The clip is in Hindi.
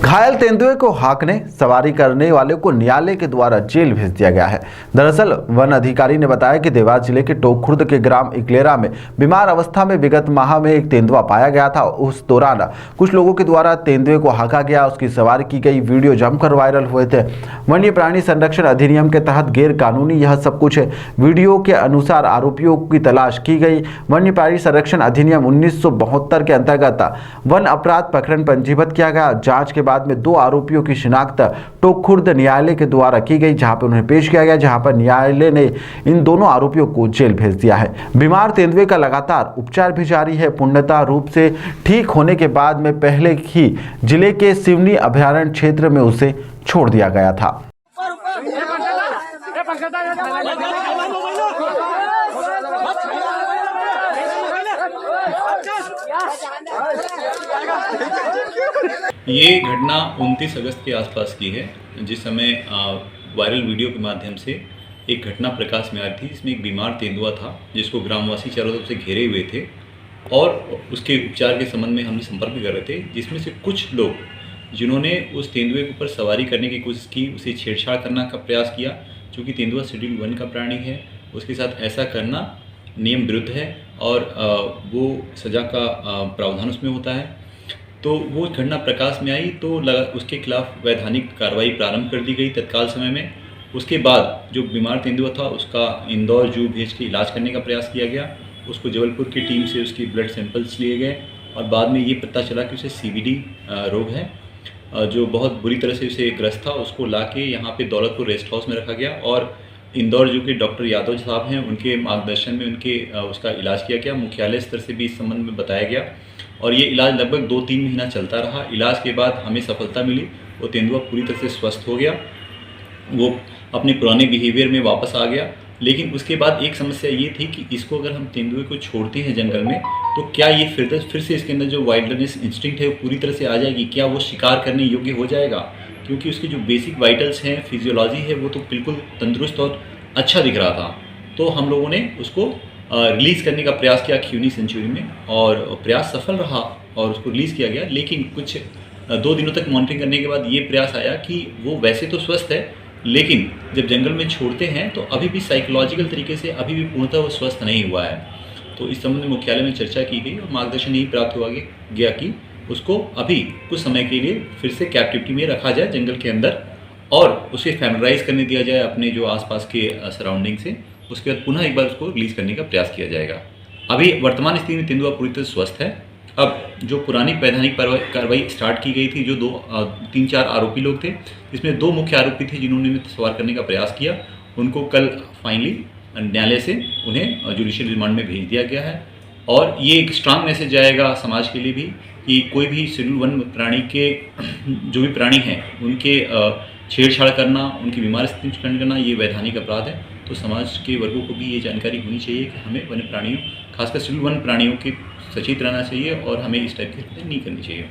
घायल तेंदुए को हाँकने सवारी करने वाले को न्यायालय के द्वारा जेल भेज दिया गया है। दरअसल वन अधिकारी ने बताया कि देवास जिले के टोंक के ग्राम इकलेरा में बीमार अवस्था में विगत माह में एक तेंदुआ पाया गया था। उस दौरान कुछ लोगों के द्वारा तेंदुए को हाँका गया, उसकी सवारी की गई, वीडियो जमकर वायरल हुए थे। वन्य प्राणी संरक्षण अधिनियम के तहत गैर कानूनी यह सब कुछ है। वीडियो के अनुसार आरोपियों की तलाश की गई। वन्य प्राणी संरक्षण अधिनियम 1972 के अंतर्गत वन अपराध प्रकरण पंजीबद्ध किया गया। जांच के बाद में 2 आरोपियों की शिनाख्त टोंक न्यायालय के द्वारा की गई, जहां पर उन्हें पेश किया गया, जहां पर न्यायालय ने इन दोनों आरोपियों को जेल भेज दिया है। बीमार तेंदुए का लगातार उपचार भी जारी है। पूर्णतः रूप से ठीक होने के बाद में पहले ही जिले के सिवनी अभयारण्य क्षेत्र में उसे छोड़ दिया गया था। ये घटना 29 अगस्त के आसपास की है, जिस समय वायरल वीडियो के माध्यम से एक घटना प्रकाश में आई थी, जिसमें एक बीमार तेंदुआ था जिसको ग्रामवासी चारों तरफ से घेरे हुए थे और उसके उपचार के संबंध में हमने संपर्क भी कर रहे थे, जिसमें से कुछ लोग जिन्होंने उस तेंदुए के ऊपर सवारी करने की कोशिश की, उसे छेड़छाड़ करने का प्रयास किया। चूँकि तेंदुआ शेड्यूल 1 का प्राणी है, उसके साथ ऐसा करना नियम विरुद्ध है और वो सज़ा का प्रावधान उसमें होता है। तो वो घटना प्रकाश में आई तो उसके खिलाफ वैधानिक कार्रवाई प्रारंभ कर दी गई तत्काल समय में। उसके बाद जो बीमार तेंदुआ था उसका इंदौर जू भेज के इलाज करने का प्रयास किया गया। उसको जबलपुर की टीम से उसकी ब्लड सैंपल्स लिए गए और बाद में ये पता चला कि उसे CVD रोग है, जो बहुत बुरी तरह से उसे ग्रस्त था। उसको ला के यहाँ पे दौलतपुर रेस्ट हाउस में रखा गया और इंदौर जू के डॉक्टर यादव साहब हैं, उनके मार्गदर्शन में उसका इलाज किया गया। मुख्यालय स्तर से भी इस संबंध में बताया गया और ये इलाज लगभग 2-3 महीना चलता रहा। इलाज के बाद हमें सफलता मिली, वो तेंदुआ पूरी तरह से स्वस्थ हो गया, वो अपने पुराने बिहेवियर में वापस आ गया। लेकिन उसके बाद एक समस्या ये थी कि इसको अगर हम तेंदुए को छोड़ते हैं जंगल में तो क्या ये फिर से इसके अंदर जो वाइल्डनेस इंस्टिंक्ट है वो पूरी तरह से आ जाएगी, क्या वो शिकार करने योग्य हो जाएगा? क्योंकि उसके जो बेसिक वाइटल्स हैं, फिजियोलॉजी है, वो तो बिल्कुल तंदुरुस्त और अच्छा दिख रहा था। तो हम लोगों ने उसको रिलीज़ करने का प्रयास किया खिवनी सेंचुरी में और प्रयास सफल रहा और उसको रिलीज़ किया गया। लेकिन कुछ 2 दिनों तक मॉनिटरिंग करने के बाद ये प्रयास आया कि वो वैसे तो स्वस्थ है, लेकिन जब जंगल में छोड़ते हैं तो अभी भी साइकोलॉजिकल तरीके से अभी भी पूर्णतः वो स्वस्थ नहीं हुआ है। तो इस संबंध में मुख्यालय में चर्चा की गई और मार्गदर्शन यही प्राप्त हुआ गया कि उसको अभी कुछ समय के लिए फिर से कैप्टिविटी में रखा जाए जंगल के अंदर और उसे फैमिलाइज करने दिया जाए अपने जो आसपास के सराउंडिंग से। उसके बाद पुनः एक बार उसको रिलीज़ करने का प्रयास किया जाएगा। अभी वर्तमान स्थिति में तेंदुआ पूरी तरह स्वस्थ है। अब जो पुरानी वैधानिक कार्रवाई स्टार्ट की गई थी, जो 3-4 आरोपी लोग थे, इसमें 2 मुख्य आरोपी थे जिन्होंने सवार करने का प्रयास किया, उनको कल फाइनली न्यायालय से उन्हें जुडिशियल रिमांड में भेज दिया गया है। और ये एक स्ट्रांग मैसेज जाएगा समाज के लिए भी कि कोई भी शेड्यूल 1 प्राणी के जो भी प्राणी हैं उनके छेड़छाड़ करना, उनकी बीमार स्थिति में खंड करना, ये वैधानिक अपराध है। तो समाज के वर्गों को भी ये जानकारी होनी चाहिए कि हमें वन्य प्राणियों, खासकर शेड्यूल 1 प्राणियों के सचेत रहना चाहिए और हमें इस टाइप की हरकतें नहीं करनी चाहिए।